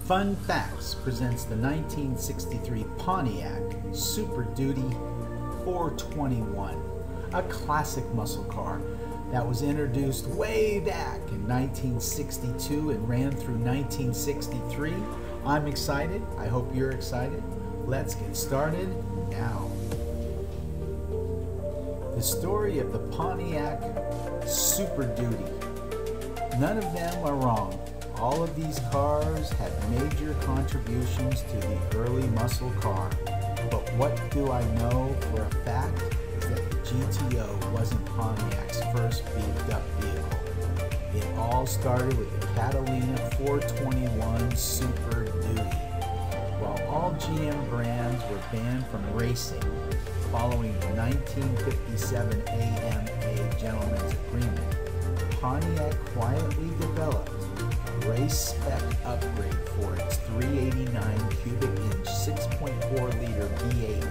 Fun Facts presents the 1963 Pontiac Super Duty 421, a classic muscle car that was introduced way back in 1962 and ran through 1963. I'm excited. I hope you're excited. Let's get started now. The story of the Pontiac Super Duty. None of them are wrong. All of these cars had major contributions to the early muscle car. But what do I know for a fact is that the GTO wasn't Pontiac's first beefed up vehicle. It all started with the Catalina 421 Super Duty. While all GM brands were banned from racing following the 1957 AMA Gentleman's Agreement, Pontiac quietly developed a race spec upgrade for its 389 cubic inch 6.4 liter V8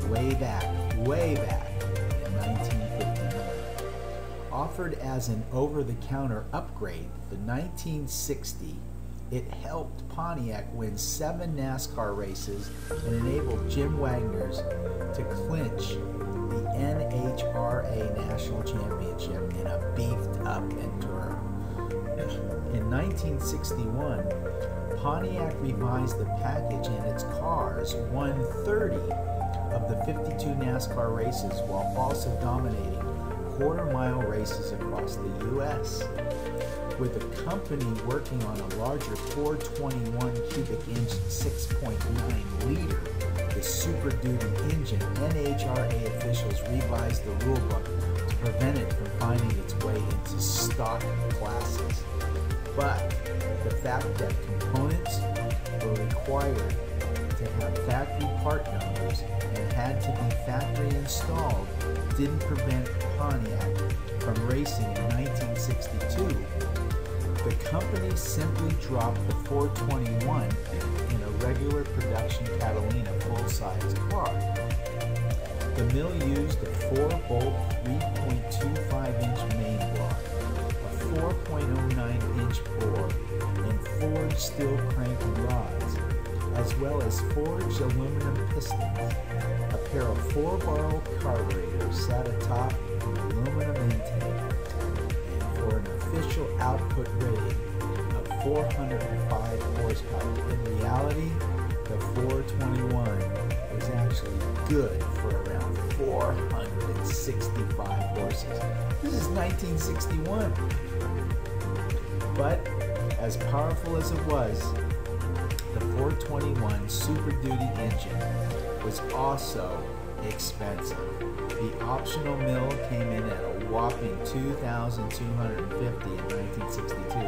way back in 1959. Offered as an over-the-counter upgrade, the 1960, it helped Pontiac win 7 NASCAR races and enabled Jim Wagner's to clinch the NHRA National Championship in a beefed-up Enduro. In 1961, Pontiac revised the package and its cars won 30 of the 52 NASCAR races while also dominating quarter-mile races across the U.S. With the company working on a larger 421 cubic inch 6.9 liter, the Super Duty engine, NHRA officials revised the rulebook to prevent it from finding its way into stock classes. But the fact that components were required to have factory part numbers and had to be factory installed didn't prevent Pontiac from racing in 1962. The company simply dropped the 421 in a regular production Catalina full-size car. The mill used a 4-bolt 3.25-inch main block, a 4.09-inch bore, and forged steel crank rods, as well as forged aluminum pistons. A pair of 4-barrel carburetors sat atop an aluminum intake, and for an official output rating of 405 horsepower. In reality, the 421 was actually good for around 465 horses. This is 1961. But as powerful as it was, the 421 Super Duty engine was also expensive. The optional mill came in at a whopping $2,250 in 1962,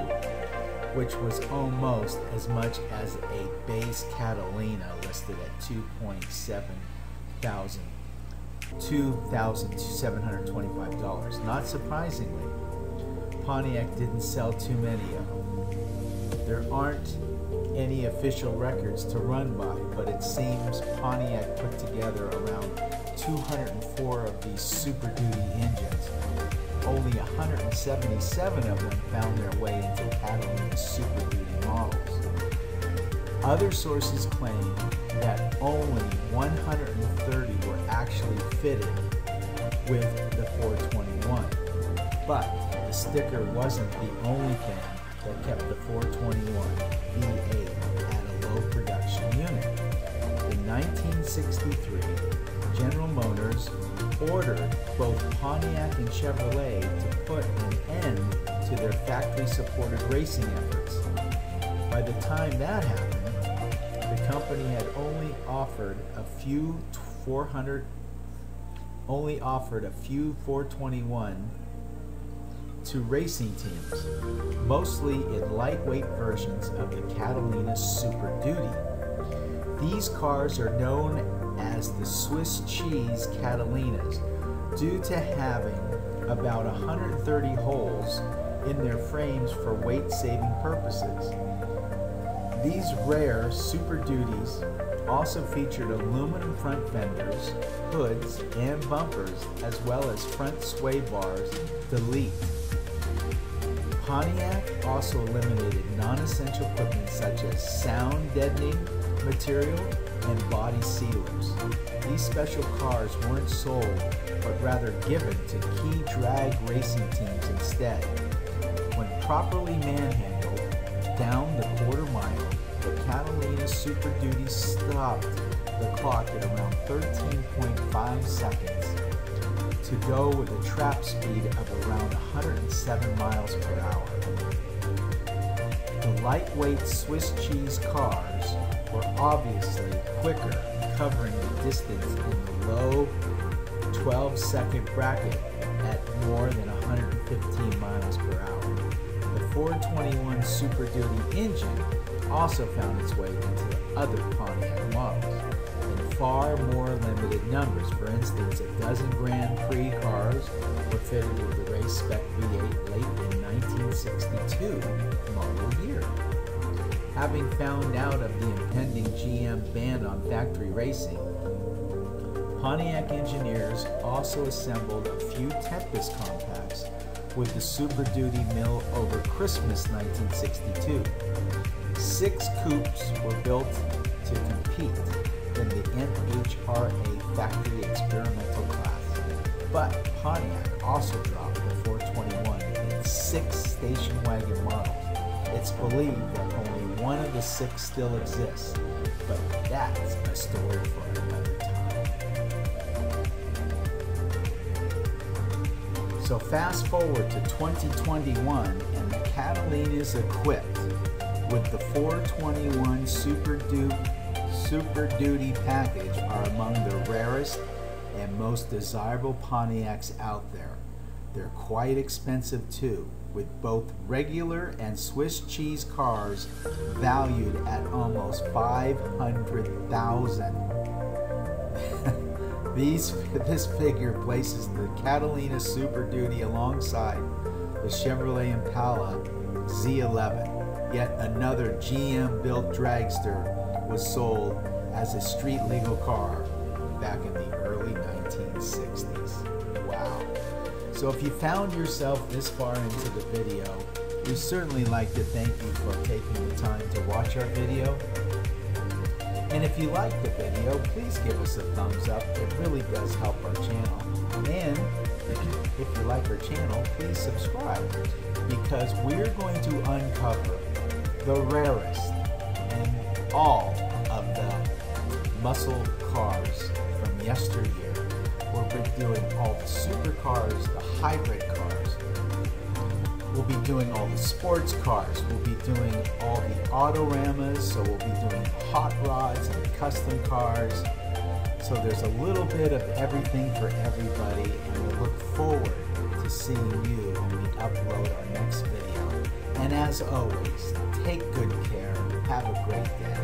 which was almost as much as a base Catalina listed at $2,725. Not surprisingly, Pontiac didn't sell too many of them. There aren't any official records to run by, but it seems Pontiac put together around 204 of these Super Duty engines. Only 177 of them found their way into Catalina Super Duty models. Other sources claim that only 130 were actually fitted with the 421. But the sticker wasn't the only thing that kept the 421 V8 at a low production unit. In 1963, General Motors ordered both Pontiac and Chevrolet to put an end to their factory-supported racing efforts. By the time that happened, the company had only offered a few 421 to racing teams, mostly in lightweight versions of the Catalina Super Duty. These cars are known as the Swiss cheese Catalinas due to having about 130 holes in their frames for weight-saving purposes. These rare Super Duties also featured aluminum front fenders, hoods, and bumpers, as well as front sway bars delete. Pontiac also eliminated non-essential equipment such as sound deadening material and body sealers. These special cars weren't sold, but rather given to key drag racing teams instead. When properly manhandled down the quarter mile, the Catalina Super Duty stopped the clock at around 13.5 seconds to go with a trap speed of around 107 miles per hour. The lightweight Swiss cheese cars were obviously quicker, covering the distance in the low 12-second bracket at more than 115 miles per hour. The 421 Super Duty engine also found its way into other Pontiac models in far more limited numbers. For instance, a dozen Grand Prix cars were fitted with the race spec V8 late in 1962 model year. Having found out of the impending GM ban on factory racing, Pontiac engineers also assembled a few Tempest compacts with the Super Duty mill over Christmas 1962. 6 coupes were built to compete in the NHRA factory experimental class, but Pontiac also dropped the 421 in 6 station wagon models. It's believed that only one of the 6 still exists, but that's a story for another time. So fast forward to 2021 and the Catalina is equipped with the 421 Super Duty package are among the rarest and most desirable Pontiacs out there. They're quite expensive too, with both regular and Swiss cheese cars valued at almost $500,000. This figure places the Catalina Super Duty alongside the Chevrolet Impala Z11. Yet another GM-built dragster was sold as a street-legal car back in the early 1960s. Wow. So if you found yourself this far into the video, we certainly like to thank you for taking the time to watch our video. And if you like the video, please give us a thumbs up. It really does help our channel. And if you like our channel, please subscribe, because we're going to uncover the rarest and all of the muscle cars from yesteryear. We'll be doing all the supercars, the hybrid cars. We'll be doing all the sports cars. We'll be doing all the autoramas. So we'll be doing hot rods and custom cars. So there's a little bit of everything for everybody, and we'll look forward to seeing you when we upload our next video. And as always, take good care. Have a great day.